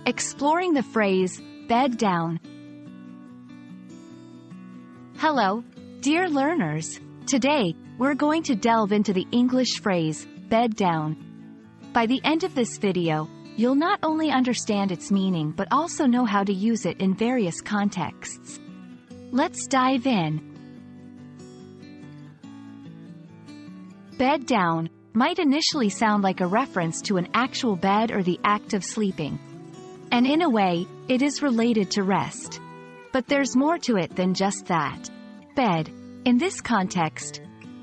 Exploring the phrase, bed down. Hello, dear learners. Today, we're going to delve into the English phrase, bed down. By the end of this video, you'll not only understand its meaning but also know how to use it in various contexts. Let's dive in. Bed down might initially sound like a reference to an actual bed or the act of sleeping. And in a way, it is related to rest. But there's more to it than just that. Bed. In this context,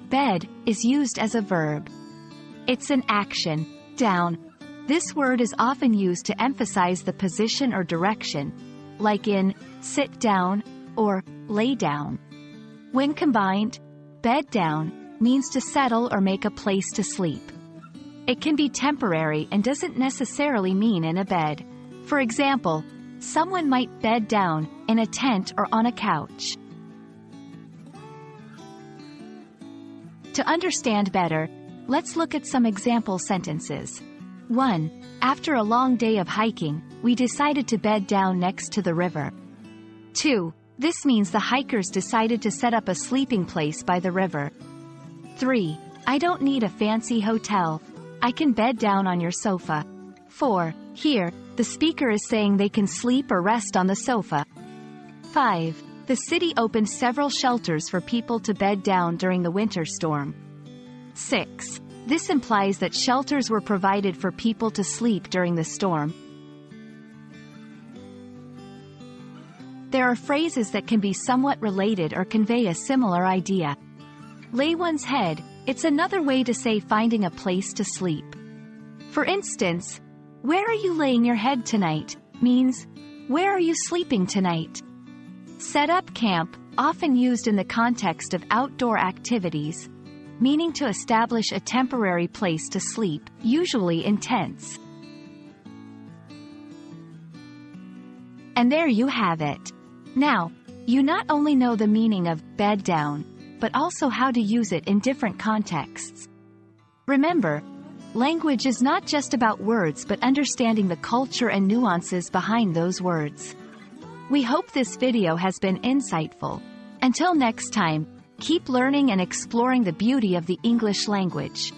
bed is used as a verb. It's an action. Down. This word is often used to emphasize the position or direction, like in sit down or lay down. When combined, bed down means to settle or make a place to sleep. It can be temporary and doesn't necessarily mean in a bed. For example, someone might bed down in a tent or on a couch. To understand better, let's look at some example sentences. 1. After a long day of hiking, we decided to bed down next to the river. 2. This means the hikers decided to set up a sleeping place by the river. 3. I don't need a fancy hotel. I can bed down on your sofa. 4. Here, the speaker is saying they can sleep or rest on the sofa. 5. The city opened several shelters for people to bed down during the winter storm. 6. This implies that shelters were provided for people to sleep during the storm. There are phrases that can be somewhat related or convey a similar idea. Lay one's head, it's another way to say finding a place to sleep. For instance, where are you laying your head tonight means, where are you sleeping tonight? Set up camp, often used in the context of outdoor activities, meaning to establish a temporary place to sleep, usually in tents. And there you have it. Now, you not only know the meaning of bed down, but also how to use it in different contexts. Remember, language is not just about words but understanding the culture and nuances behind those words. We hope this video has been insightful. Until next time, keep learning and exploring the beauty of the English language.